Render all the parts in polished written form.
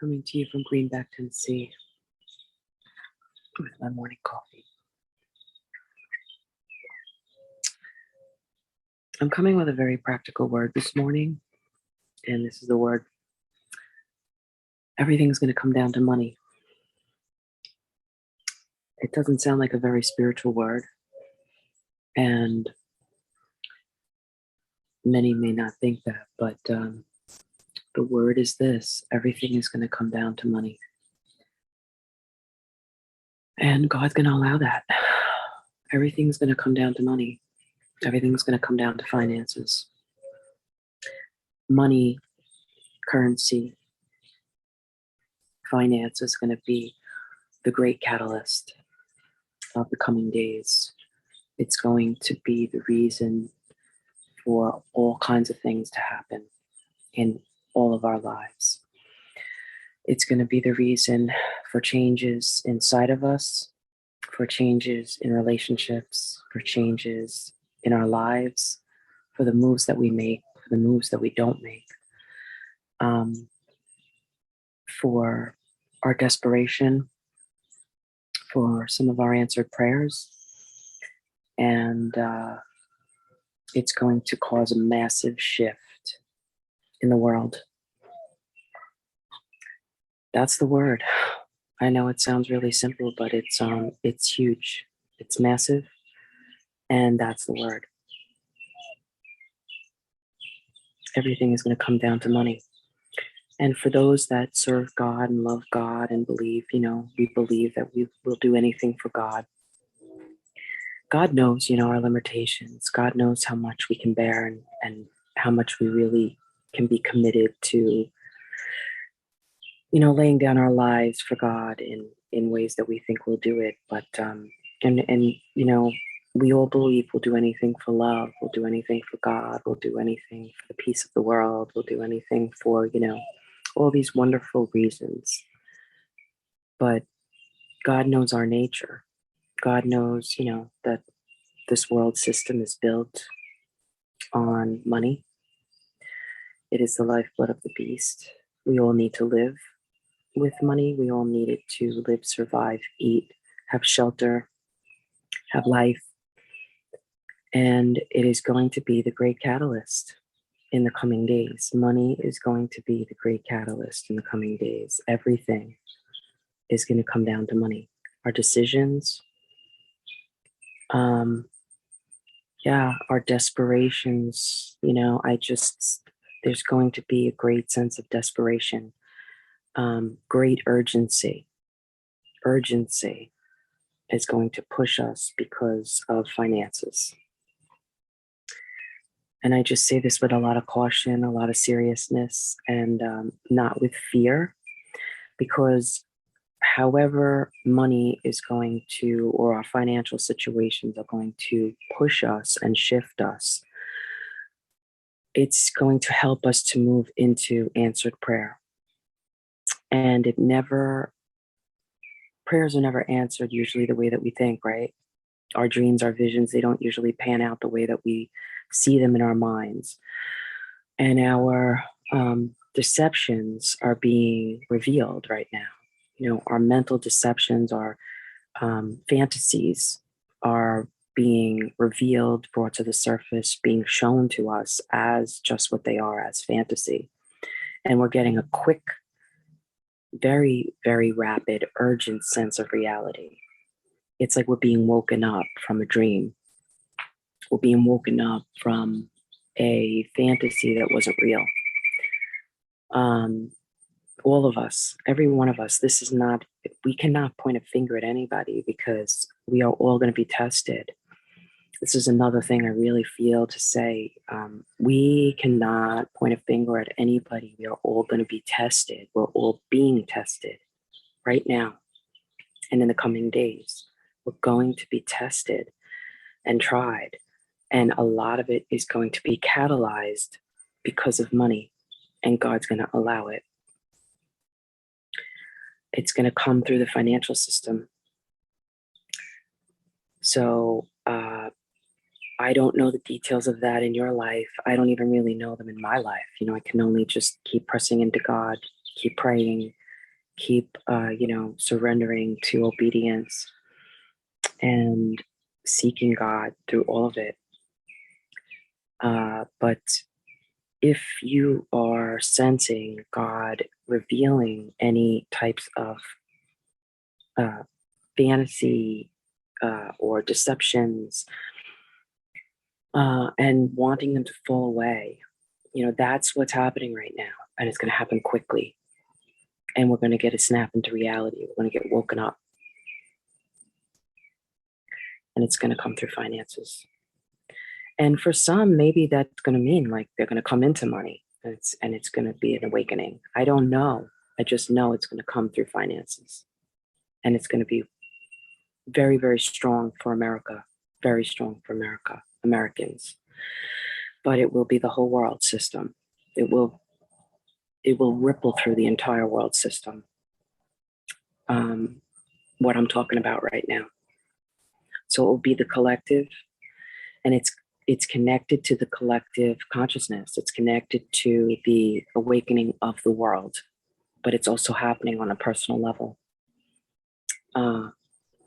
Coming to you from Greenback, Tennessee, with my morning coffee. I'm coming with a very practical word this morning, and this is the word: everything's going to come down to money. It doesn't sound like a very spiritual word, and many may not think that, but the word is this: everything is going to come down to money. And God's going to allow that. Everything's going to come down to money. Everything's going to come down to finances. Money, currency, finance is going to be the great catalyst of the coming days. It's going to be the reason for all kinds of things to happen in all of our lives. It's going to be the reason for changes inside of us, for changes in relationships, for changes in our lives, for the moves that we make, for the moves that we don't make, for our desperation, for some of our answered prayers. And it's going to cause a massive shift in the world. That's the word. I know it sounds really simple, but it's huge. It's massive, and that's the word. Everything is going to come down to money. And for those that serve God and love God and believe, we believe that we will do anything for God. God knows, our limitations. God knows how much we can bear and how much we really can be committed to, laying down our lives for God in ways that we think we'll do it. But, we all believe we'll do anything for love. We'll do anything for God. We'll do anything for the peace of the world. We'll do anything for, all these wonderful reasons. But God knows our nature. God knows, that this world system is built on money. It is the lifeblood of the beast. We all need to live with money. We all need it to live, survive, eat, have shelter, have life. And it is going to be the great catalyst in the coming days. Money is going to be the great catalyst in the coming days. Everything is going to come down to money. Our decisions, our desperations, there's going to be a great sense of desperation, great urgency. Urgency is going to push us because of finances. And I just say this with a lot of caution, a lot of seriousness, and not with fear, because however money is going to, or our financial situations are going to push us and shift us, it's going to help us to move into answered prayer. And prayers are never answered usually the way that we think, right? Our dreams, our visions, they don't usually pan out the way that we see them in our minds. And our deceptions are being revealed right now. Our mental deceptions, our fantasies are being revealed, brought to the surface, being shown to us as just what they are, as fantasy. And we're getting a quick, very, very rapid, urgent sense of reality. It's like we're being woken up from a dream. We're being woken up from a fantasy that wasn't real. All of us, every one of us, we cannot point a finger at anybody because we are all going to be tested. This is another thing I really feel to say. We cannot point a finger at anybody. We are all going to be tested. We're all being tested right now. And in the coming days, we're going to be tested and tried. And a lot of it is going to be catalyzed because of money. And God's going to allow it. It's going to come through the financial system. So I don't know the details of that in your life. I don't even really know them in my life. I can only just keep pressing into God, keep praying, keep, surrendering to obedience and seeking God through all of it. But if you are sensing God revealing any types of uh, fantasy or deceptions and wanting them to fall away, that's what's happening right now. And it's going to happen quickly. And we're going to get a snap into reality. We're going to get woken up. And it's going to come through finances. And for some, maybe that's going to mean like they're going to come into money and it's going to be an awakening. I don't know. I just know it's going to come through finances. And it's going to be very, very strong for America, very strong for Americans. But it will be the whole world system. It will ripple through the entire world system. What I'm talking about right now. So it will be the collective, and it's connected to the collective consciousness. It's connected to the awakening of the world, but it's also happening on a personal level.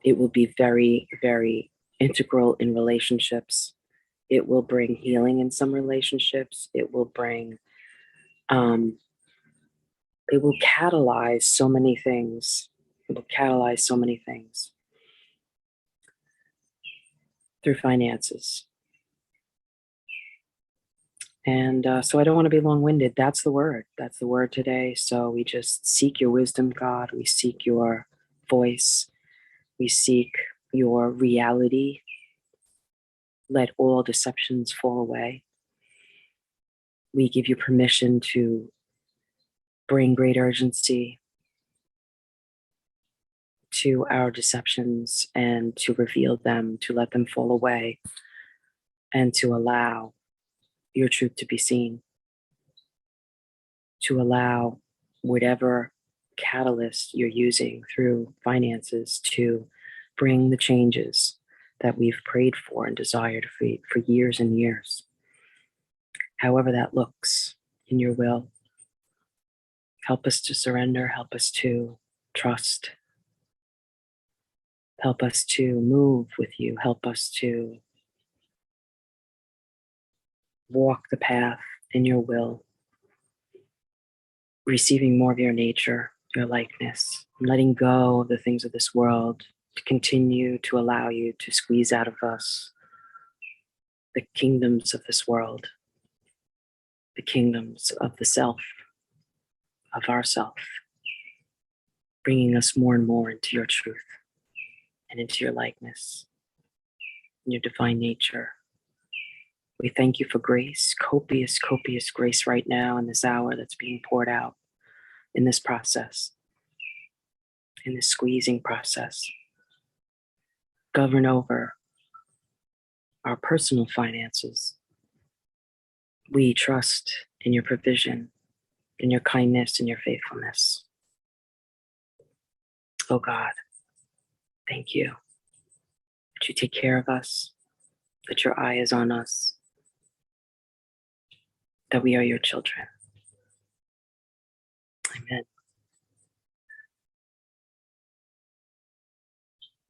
It will be very, very integral in relationships. It will bring healing in some relationships. It will catalyze so many things. It will catalyze so many things through finances. And so I don't want to be long-winded. That's the word. That's the word today. So we just seek your wisdom, God. We seek your voice. We seek your reality. Let all deceptions fall away. We give you permission to bring great urgency to our deceptions and to reveal them, to let them fall away, and to allow your truth to be seen, to allow whatever catalyst you're using through finances to bring the changes that we've prayed for and desired for years and years. However that looks in your will, help us to surrender, help us to trust, help us to move with you, help us to walk the path in your will, receiving more of your nature, your likeness, letting go of the things of this world to continue to allow you to squeeze out of us the kingdoms of this world, the kingdoms of the self, of ourself, bringing us more and more into your truth and into your likeness, and your divine nature. We thank you for grace, copious, copious grace right now in this hour that's being poured out in this process, in this squeezing process. Govern over our personal finances. We trust in your provision, in your kindness, and your faithfulness. Oh God, thank you that you take care of us, that your eye is on us, that we are your children.